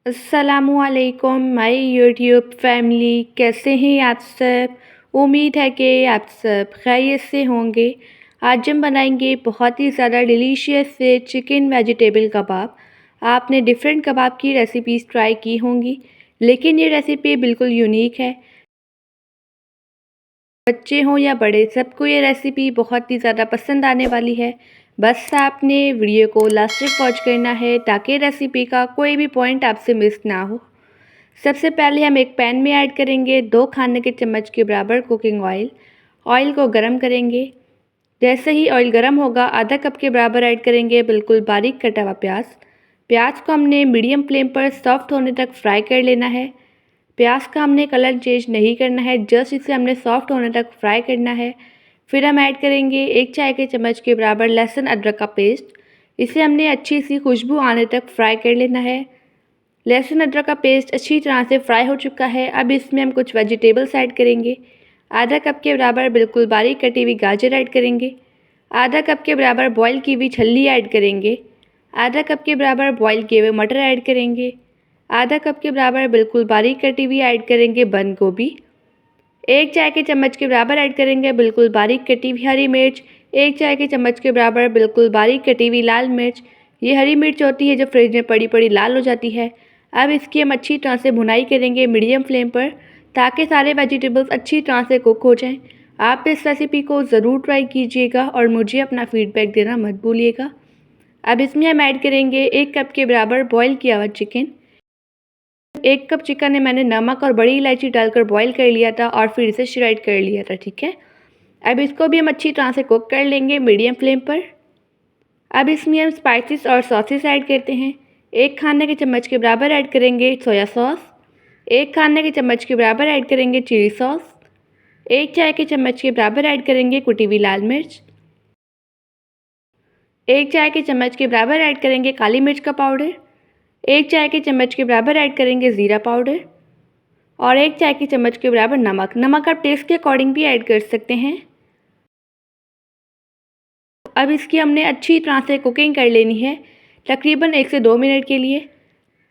अस्सलामुअलैकुम my YouTube family, कैसे हैं आप सब। उम्मीद है कि आप सब खैरियत से होंगे। आज हम बनाएंगे बहुत ही ज़्यादा डिलीशियस से चिकन वेजिटेबल कबाब। आपने डिफरेंट कबाब की रेसिपीज़ ट्राई की होंगी, लेकिन ये रेसिपी बिल्कुल यूनिक है। बच्चे हों या बड़े, सबको ये रेसिपी बहुत ही ज़्यादा पसंद आने वाली है। बस आपने वीडियो को लास्ट तक वॉच करना है ताकि रेसिपी का कोई भी पॉइंट आपसे मिस ना हो। सबसे पहले हम एक पैन में ऐड करेंगे 2 खाने के चम्मच के बराबर कुकिंग ऑयल। ऑयल को गरम करेंगे। जैसे ही ऑयल गरम होगा, आधा कप के बराबर ऐड करेंगे बिल्कुल बारीक कटा हुआ प्याज। प्याज को हमने मीडियम फ्लेम पर सॉफ्ट होने तक फ्राई कर लेना है। प्याज का हमने कलर चेंज नहीं करना है, जस्ट इसे हमने सॉफ्ट होने तक फ्राई करना है। फिर हम ऐड करेंगे 1 चाय के चम्मच के बराबर लहसुन अदरक का पेस्ट। इसे हमने अच्छी सी खुशबू आने तक फ्राई कर लेना है। लहसुन अदरक का पेस्ट अच्छी तरह से फ्राई हो चुका है। अब इसमें हम कुछ वेजिटेबल्स ऐड करेंगे। आधा कप के बराबर बिल्कुल बारीक कटी हुई गाजर ऐड करेंगे। आधा कप के बराबर बॉयल की हुई छल्ली ऐड करेंगे। आधा कप के बराबर बॉयल किए हुए मटर ऐड करेंगे। आधा कप के बराबर बिल्कुल बारीक कटी हुई ऐड करेंगे बंद गोभी। 1 चाय के चम्मच के बराबर ऐड करेंगे बिल्कुल बारीक कटी हुई हरी मिर्च। 1 चाय के चम्मच के बराबर बिल्कुल बारीक कटी हुई लाल मिर्च। ये हरी मिर्च होती है जो फ्रिज में पड़ी पड़ी लाल हो जाती है। अब इसकी हम अच्छी तरह से भुनाई करेंगे मीडियम फ्लेम पर, ताकि सारे वेजिटेबल्स अच्छी तरह से कुक हो जाएं। आप इस रेसिपी को ज़रूर ट्राई कीजिएगा और मुझे अपना फीडबैक देना मत भूलिएगा। अब इसमें हम ऐड करेंगे 1 कप के बराबर बॉयल किया हुआ चिकन। 1 कप चिकन में मैंने नमक और बड़ी इलायची डालकर बॉईल कर लिया था और फिर इसे श्रेड कर लिया था, ठीक है। अब इसको भी हम अच्छी तरह से कुक कर लेंगे मीडियम फ्लेम पर। अब इसमें हम स्पाइसेस और सॉसेस ऐड करते हैं। 1 खाने के चम्मच के बराबर ऐड करेंगे सोया सॉस। 1 खाने के चम्मच के बराबर ऐड करेंगे चिली सॉस। 1 चाय के चम्मच के बराबर ऐड करेंगे कुटी हुई लाल मिर्च। 1 चाय के चम्मच के बराबर ऐड करेंगे काली मिर्च का पाउडर। 1 चाय के चम्मच के बराबर ऐड करेंगे ज़ीरा पाउडर और 1 चाय के चम्मच के बराबर नमक। नमक आप टेस्ट के अकॉर्डिंग भी ऐड कर सकते हैं। अब इसकी हमने अच्छी तरह से कुकिंग कर लेनी है, तकरीबन 1 से 2 मिनट के लिए।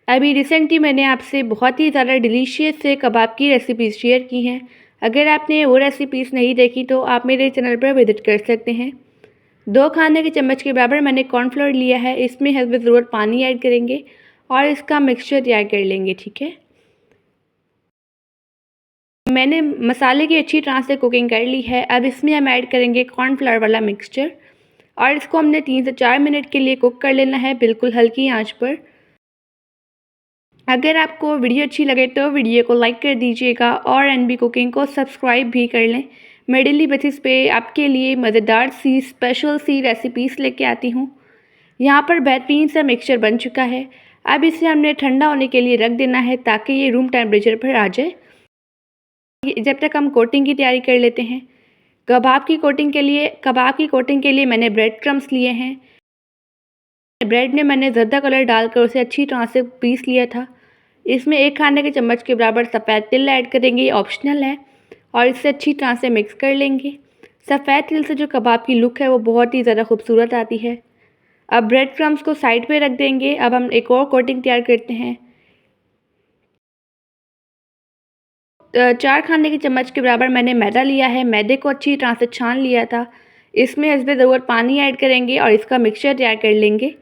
अभी रिसेंटली मैंने आपसे बहुत ही ज़्यादा डिलीशियस से कबाब की रेसिपीज़ शेयर की हैं। अगर आपने वो रेसिपीज़ नहीं देखी तो आप मेरे चैनल पर विजिट कर सकते हैं। 2 खाने के चम्मच के बराबर मैंने कॉर्नफ्लोर लिया है। इसमें हस्ब ज़रूरत पानी ऐड करेंगे और इसका मिक्सचर तैयार कर लेंगे, ठीक है। मैंने मसाले की अच्छी तरह से कुकिंग कर ली है। अब इसमें हम ऐड करेंगे कॉर्नफ्लावर वाला मिक्सचर और इसको हमने 3 से 4 मिनट के लिए कुक कर लेना है बिल्कुल हल्की आंच पर। अगर आपको वीडियो अच्छी लगे तो वीडियो को लाइक कर दीजिएगा और एनबी कुकिंग को सब्सक्राइब भी कर लें। मैं डेली बेसिस पे आपके लिए मज़ेदार सी स्पेशल सी रेसिपीज़ लेके आती हूँ। यहाँ पर बेहतरीन सा मिक्सचर बन चुका है। अब इसे हमने ठंडा होने के लिए रख देना है ताकि ये रूम टेम्परेचर पर आ जाए। जब तक हम कोटिंग की तैयारी कर लेते हैं। कबाब की कोटिंग के लिए मैंने ब्रेड क्रम्स लिए हैं। ब्रेड में मैंने ज़र्दा कलर डालकर उसे अच्छी तरह से पीस लिया था। इसमें 1 खाने के चम्मच के बराबर सफ़ेद तिल ऐड करेंगे, ये ऑप्शनल है, और इसे अच्छी तरह से मिक्स कर लेंगे। सफ़ेद तिल से जो कबाब की लुक है वो बहुत ही ज़्यादा खूबसूरत आती है। अब ब्रेड क्रम्स को साइड पे रख देंगे। अब हम एक और कोटिंग तैयार करते हैं। 4 खाने के चम्मच के बराबर मैंने मैदा लिया है। मैदे को अच्छी तरह से छान लिया था। इसमें हस्बे ज़रूरत पानी ऐड करेंगे और इसका मिक्सचर तैयार कर लेंगे।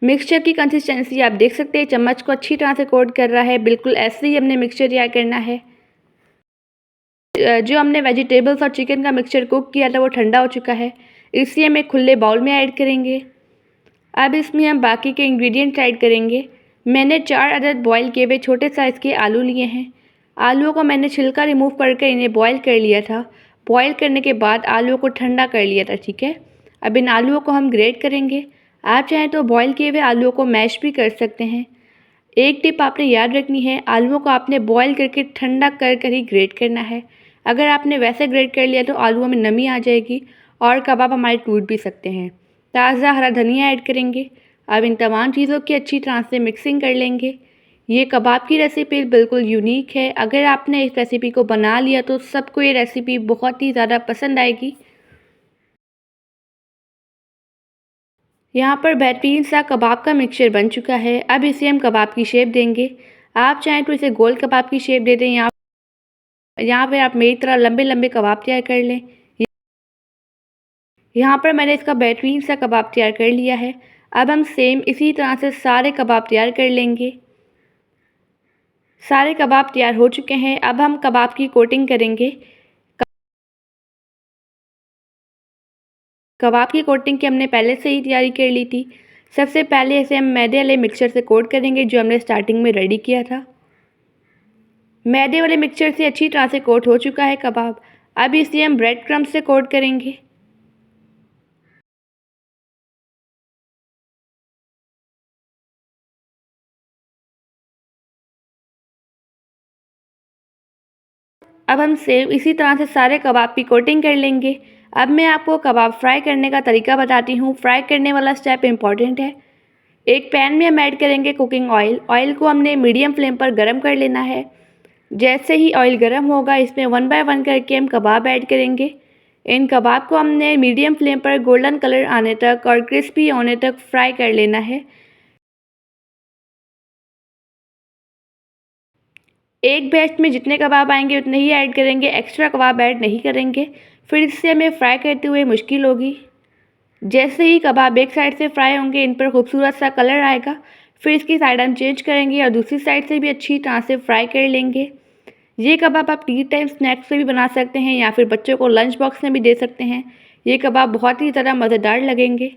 मिक्सचर की कंसिस्टेंसी आप देख सकते हैं, चम्मच को अच्छी तरह से कोट कर रहा है। बिल्कुल ऐसे ही हमने मिक्सचर तैयार करना है। जो हमने वेजिटेबल्स और चिकन का मिक्सचर कुक किया था वो ठंडा हो चुका है। इसे हम एक खुले बाउल में ऐड करेंगे। अब इसमें हम बाकी के इंग्रेडिएंट्स ऐड करेंगे। मैंने 4 अदद बॉयल किए हुए छोटे साइज़ के आलू लिए हैं। आलूओं को मैंने छिलका रिमूव करके इन्हें बॉयल कर लिया था। बॉयल करने के बाद आलूओं को ठंडा कर लिया था, ठीक है। अब इन आलूओं को हम ग्रेट करेंगे। आप चाहें तो बॉयल किए हुए आलूओं को मैश भी कर सकते हैं। एक टिप आपने याद रखनी है, आलूओं को आपने बॉयल करके ठंडा कर कर ही ग्रेट करना है। अगर आपने वैसे ग्रेट कर लिया तो आलूओं में नमी आ जाएगी और कबाब हमारे टूट भी सकते हैं। ताज़ा हरा धनिया ऐड करेंगे। अब इन तमाम चीज़ों की अच्छी तरह से मिक्सिंग कर लेंगे। ये कबाब की रेसिपी बिल्कुल यूनिक है। अगर आपने इस रेसिपी को बना लिया तो सबको ये रेसिपी बहुत ही ज़्यादा पसंद आएगी। यहाँ पर बेहतरीन सा कबाब का मिक्सचर बन चुका है। अब इसे हम कबाब की शेप देंगे। आप चाहें तो इसे गोल कबाब की शेप दे दें। यहाँ पे आप मेरी तरह लंबे लंबे कबाब तैयार कर लें। यहाँ पर मैंने इसका बेहतरीन सा कबाब तैयार कर लिया है। अब हम सेम इसी तरह से सारे कबाब तैयार कर लेंगे। सारे कबाब तैयार हो चुके हैं। अब हम कबाब की कोटिंग करेंगे। कबाब की कोटिंग की हमने पहले से ही तैयारी कर ली थी। सबसे पहले इसे हम मैदे वाले मिक्सचर से कोट करेंगे, जो हमने स्टार्टिंग में रेडी किया था। मैदे वाले मिक्सचर से अच्छी तरह से कोट हो चुका है कबाब। अब इसे हम ब्रेड क्रम्ब से कोट करेंगे। अब हम सेम इसी तरह से सारे कबाब की कोटिंग कर लेंगे। अब मैं आपको कबाब फ्राई करने का तरीका बताती हूँ। फ्राई करने वाला स्टेप इम्पॉर्टेंट है। एक पैन में हम ऐड करेंगे कुकिंग ऑयल। ऑयल को हमने मीडियम फ्लेम पर गर्म कर लेना है। जैसे ही ऑयल गर्म होगा, इसमें 1 बाय 1 करके हम कबाब ऐड करेंगे। इन कबाब को हमने मीडियम फ्लेम पर गोल्डन कलर आने तक और क्रिस्पी होने तक फ्राई कर लेना है। एक बैच में जितने कबाब आएंगे उतने ही ऐड करेंगे, एक्स्ट्रा कबाब ऐड नहीं करेंगे, फिर इससे हमें फ्राई करते हुए मुश्किल होगी। जैसे ही कबाब एक साइड से फ्राई होंगे, इन पर खूबसूरत सा कलर आएगा, फिर इसकी साइड हम चेंज करेंगे और दूसरी साइड से भी अच्छी तरह से फ्राई कर लेंगे। ये कबाब आप टी टाइम स्नैक्स में भी बना सकते हैं या फिर बच्चों को लंच बॉक्स में भी दे सकते हैं। ये कबाब बहुत ही ज़्यादा मज़ेदार लगेंगे।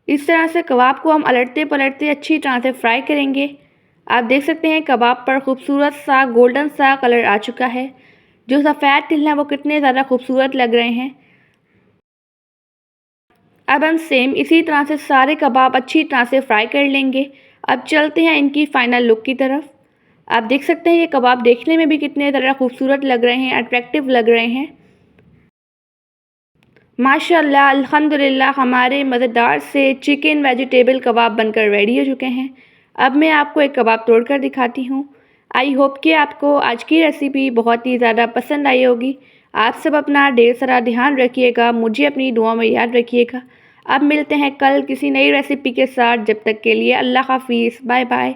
इस तरह से कबाब को हम अलटते पलटते अच्छी तरह से फ्राई करेंगे। आप देख सकते हैं कबाब पर खूबसूरत सा गोल्डन सा कलर आ चुका है। जो सफ़ेद तिल हैं वो कितने ज़्यादा खूबसूरत लग रहे हैं। अब हम सेम इसी तरह से सारे कबाब अच्छी तरह से फ्राई कर लेंगे। अब चलते हैं इनकी फ़ाइनल लुक की तरफ। आप देख सकते हैं ये कबाब देखने में भी कितने ज़्यादा खूबसूरत लग रहे हैं, अट्रैक्टिव लग रहे हैं। माशाल्लाह अल्हम्दुलिल्लाह हमारे मज़ेदार से चिकन वेजिटेबल कबाब बनकर रेडी हो चुके हैं। अब मैं आपको एक कबाब तोड़कर दिखाती हूँ। आई होप कि आपको आज की रेसिपी बहुत ही ज़्यादा पसंद आई होगी। आप सब अपना ढेर सारा ध्यान रखिएगा, मुझे अपनी दुआ में याद रखिएगा। अब मिलते हैं कल किसी नई रेसिपी के साथ। जब तक के लिए अल्लाह हाफ़िज़, बाय बाय।